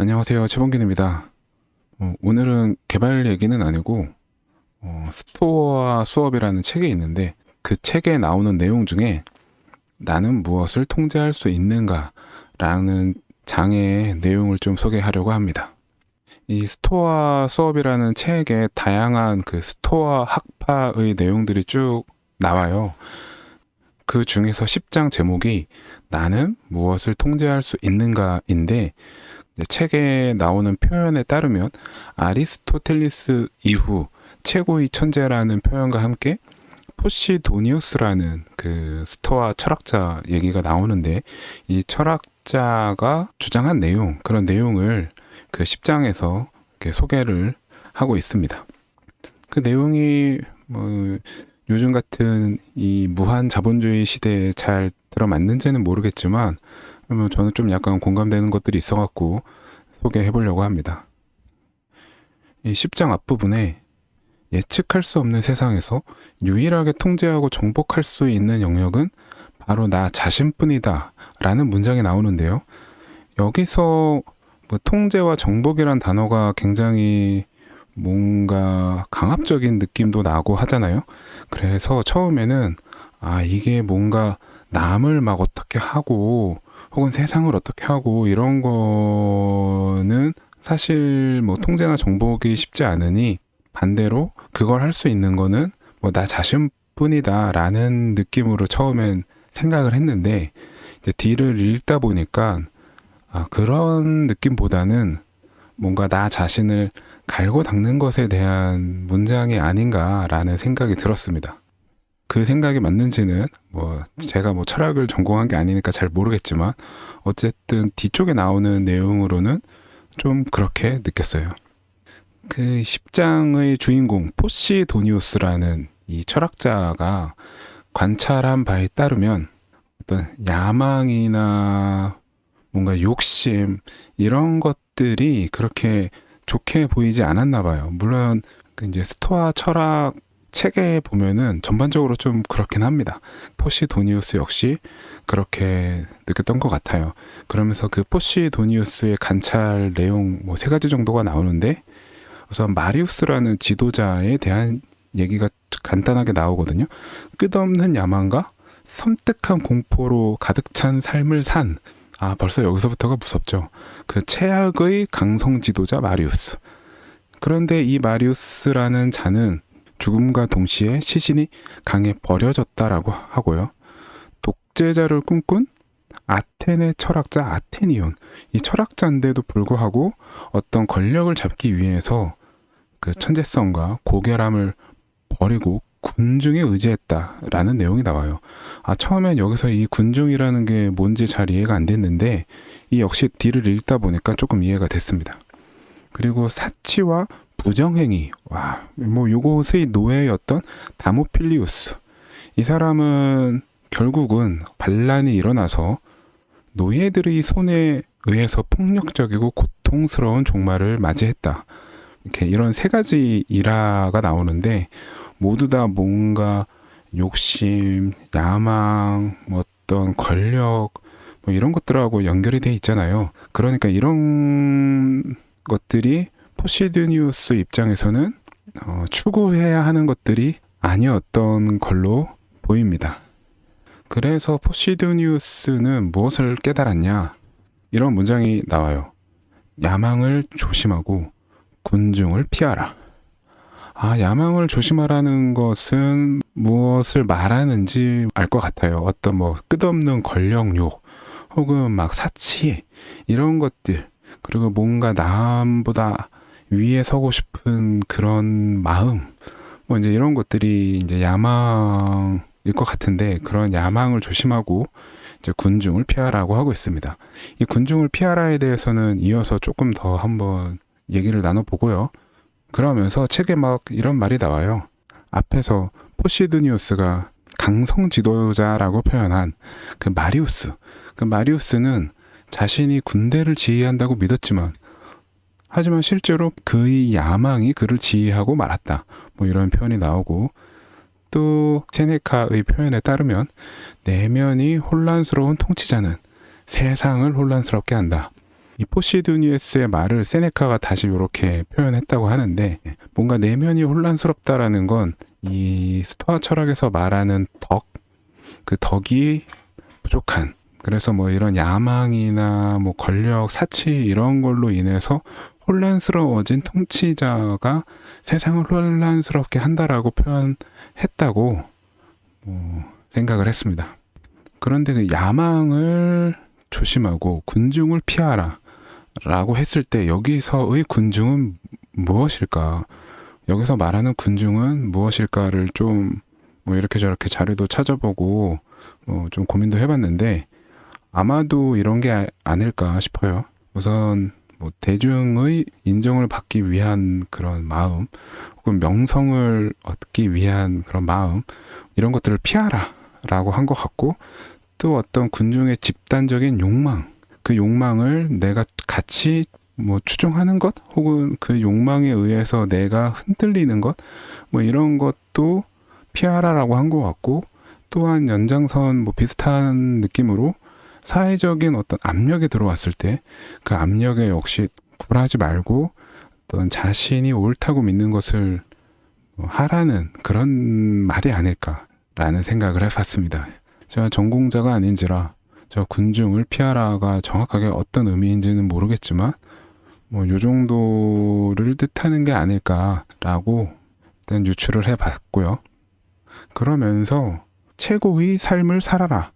안녕하세요. 최범균입니다. 오늘은 개발 얘기는 아니고 스토어와 수업이라는 책이 있는데 그 책에 나오는 내용 중에 나는 무엇을 통제할 수 있는가 라는 장의 내용을 좀 소개하려고 합니다. 이 스토어 수업이라는 책에 다양한 그 스토어 학파의 내용들이 쭉 나와요. 그 중에서 10장 제목이 나는 무엇을 통제할 수 있는가인데 책에 나오는 표현에 따르면 아리스토텔리스 이후 최고의 천재라는 표현과 함께 포시도니우스라는 그 스토아 철학자 얘기가 나오는데 이 철학자가 주장한 내용, 그런 내용을 그 10장에서 이렇게 소개를 하고 있습니다. 그 내용이 요즘 같은 이 무한 자본주의 시대에 잘 들어맞는지는 모르겠지만 저는 좀 약간 공감되는 것들이 있어갖고 소개해 보려고 합니다. 이 10장 앞부분에 예측할 수 없는 세상에서 유일하게 통제하고 정복할 수 있는 영역은 바로 나 자신뿐이다 라는 문장이 나오는데요. 여기서 통제와 정복이란 단어가 굉장히 뭔가 강압적인 느낌도 나고 하잖아요. 그래서 처음에는 이게 뭔가 남을 막 어떻게 하고 혹은 세상을 어떻게 하고 이런 거는 사실 통제나 정복이 쉽지 않으니 반대로 그걸 할 수 있는 거는 나 자신뿐이다 라는 느낌으로 처음엔 생각을 했는데 이제 뒤를 읽다 보니까 그런 느낌보다는 뭔가 나 자신을 갈고 닦는 것에 대한 문장이 아닌가라는 생각이 들었습니다. 그 생각이 맞는지는 제가 철학을 전공한 게 아니니까 잘 모르겠지만 어쨌든 뒤쪽에 나오는 내용으로는 좀 그렇게 느꼈어요. 그 10장의 주인공 포시도니우스라는 이 철학자가 관찰한 바에 따르면 어떤 야망이나 뭔가 욕심 이런 것들이 그렇게 좋게 보이지 않았나 봐요. 물론 이제 스토아 철학 책에 보면은 전반적으로 좀 그렇긴 합니다. 포시도니우스 역시 그렇게 느꼈던 것 같아요. 그러면서 그 포시도니우스의 관찰 내용 세 가지 정도가 나오는데 우선 마리우스라는 지도자에 대한 얘기가 간단하게 나오거든요. 끝없는 야망과 섬뜩한 공포로 가득 찬 삶을 산 벌써 여기서부터가 무섭죠. 그 최악의 강성 지도자 마리우스. 그런데 이 마리우스라는 자는 죽음과 동시에 시신이 강에 버려졌다라고 하고요. 독재자를 꿈꾼 아테네 철학자 아테니온. 이 철학자인데도 불구하고 어떤 권력을 잡기 위해서 그 천재성과 고결함을 버리고 군중에 의지했다라는 내용이 나와요. 처음엔 여기서 이 군중이라는 게 뭔지 잘 이해가 안 됐는데 이 역시 뒤를 읽다 보니까 조금 이해가 됐습니다. 그리고 사치와 부정행위, 요것의 노예였던 다모필리우스. 이 사람은 결국은 반란이 일어나서 노예들의 손에 의해서 폭력적이고 고통스러운 종말을 맞이했다. 이런 세 가지 일화가 나오는데 모두 다 뭔가 욕심, 야망, 어떤 권력 이런 것들하고 연결이 돼 있잖아요. 그러니까 이런 것들이 포시도니우스 입장에서는 추구해야 하는 것들이 아니었던 걸로 보입니다. 그래서 포시도니우스는 무엇을 깨달았냐? 이런 문장이 나와요. 야망을 조심하고 군중을 피하라. 야망을 조심하라는 것은 무엇을 말하는지 알 것 같아요. 어떤 끝없는 권력욕 혹은 사치 이런 것들, 그리고 뭔가 남보다 위에 서고 싶은 그런 마음, 이제 이런 것들이 이제 야망일 것 같은데, 그런 야망을 조심하고 이제 군중을 피하라고 하고 있습니다. 이 군중을 피하라에 대해서는 이어서 조금 더 한번 얘기를 나눠보고요. 그러면서 책에 이런 말이 나와요. 앞에서 포시도니우스가 강성 지도자라고 표현한 그 마리우스는 자신이 군대를 지휘한다고 믿었지만 하지만 실제로 그의 야망이 그를 지휘하고 말았다. 이런 표현이 나오고, 또 세네카의 표현에 따르면 내면이 혼란스러운 통치자는 세상을 혼란스럽게 한다. 이 포시도니우스의 말을 세네카가 다시 이렇게 표현했다고 하는데, 뭔가 내면이 혼란스럽다라는 건 이 스토아 철학에서 말하는 그 덕이 부족한, 그래서 뭐 이런 야망이나 뭐 권력, 사치 이런 걸로 인해서 혼란스러워진 통치자가 세상을 혼란스럽게 한다라고 표현했다고 생각을 했습니다. 그런데 그 야망을 조심하고 군중을 피하라 라고 했을 때 여기서의 군중은 무엇일까? 여기서 말하는 군중은 무엇일까를 좀 뭐 이렇게 저렇게 자료도 찾아보고 좀 고민도 해봤는데, 아마도 이런 게 아닐까 싶어요. 우선 뭐 대중의 인정을 받기 위한 그런 마음, 혹은 명성을 얻기 위한 그런 마음, 이런 것들을 피하라 라고 한 것 같고, 또 어떤 군중의 집단적인 욕망, 그 욕망을 내가 같이 뭐 추종하는 것, 혹은 그 욕망에 의해서 내가 흔들리는 것, 뭐 이런 것도 피하라라고 한 것 같고, 또한 연장선 뭐 비슷한 느낌으로 사회적인 어떤 압력이 들어왔을 때 그 압력에 역시 굴하지 말고 어떤 자신이 옳다고 믿는 것을 하라는 그런 말이 아닐까라는 생각을 해봤습니다. 제가 전공자가 아닌지라 저 군중을 피하라가 정확하게 어떤 의미인지는 모르겠지만 뭐 요 정도를 뜻하는 게 아닐까라고 일단 유추를 해봤고요. 그러면서 최고의 삶을 살아라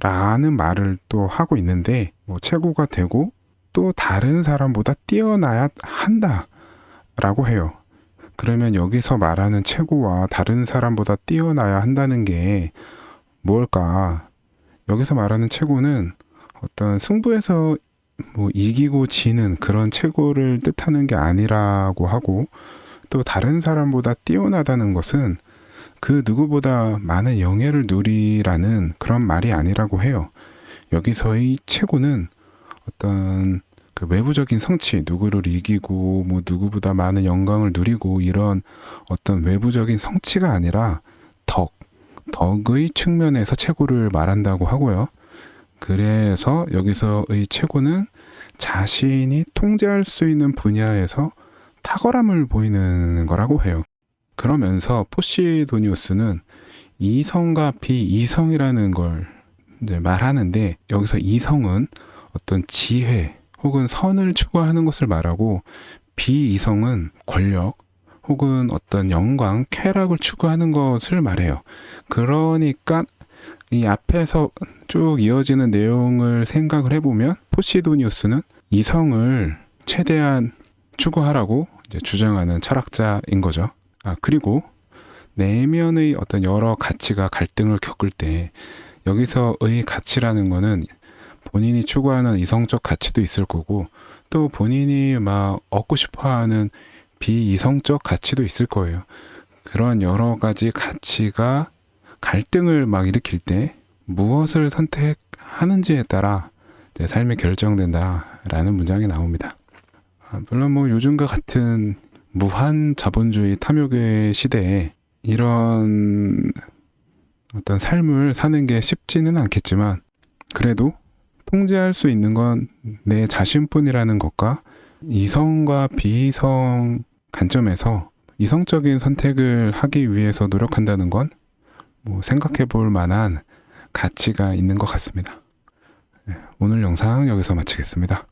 라는 말을 또 하고 있는데, 뭐 최고가 되고 또 다른 사람보다 뛰어나야 한다 라고 해요. 그러면 여기서 말하는 최고와 다른 사람보다 뛰어나야 한다는 게 무엇일까? 여기서 말하는 최고는 어떤 승부에서 뭐 이기고 지는 그런 최고를 뜻하는 게 아니라고 하고, 또 다른 사람보다 뛰어나다는 것은 그 누구보다 많은 영예를 누리라는 그런 말이 아니라고 해요. 여기서의 최고는 어떤 그 외부적인 성취, 누구를 이기고 뭐 누구보다 많은 영광을 누리고 이런 어떤 외부적인 성취가 아니라 덕의 측면에서 최고를 말한다고 하고요. 그래서 여기서의 최고는 자신이 통제할 수 있는 분야에서 탁월함을 보이는 거라고 해요. 그러면서 포시도니우스는 이성과 비이성이라는 걸 이제 말하는데, 여기서 이성은 어떤 지혜 혹은 선을 추구하는 것을 말하고, 비이성은 권력 혹은 어떤 영광, 쾌락을 추구하는 것을 말해요. 그러니까 이 앞에서 쭉 이어지는 내용을 생각을 해보면 포시도니우스는 이성을 최대한 추구하라고 이제 주장하는 철학자인 거죠. 그리고 내면의 어떤 여러 가치가 갈등을 겪을 때 여기서의 가치라는 거는 본인이 추구하는 이성적 가치도 있을 거고, 또 본인이 막 얻고 싶어하는 비이성적 가치도 있을 거예요. 그런 여러 가지 가치가 갈등을 막 일으킬 때 무엇을 선택하는지에 따라 내 삶이 결정된다라는 문장이 나옵니다. 물론 뭐 요즘과 같은 무한 자본주의 탐욕의 시대에 이런 어떤 삶을 사는 게 쉽지는 않겠지만, 그래도 통제할 수 있는 건 내 자신뿐이라는 것과 이성과 비이성 관점에서 이성적인 선택을 하기 위해서 노력한다는 건 뭐 생각해 볼 만한 가치가 있는 것 같습니다. 오늘 영상 여기서 마치겠습니다.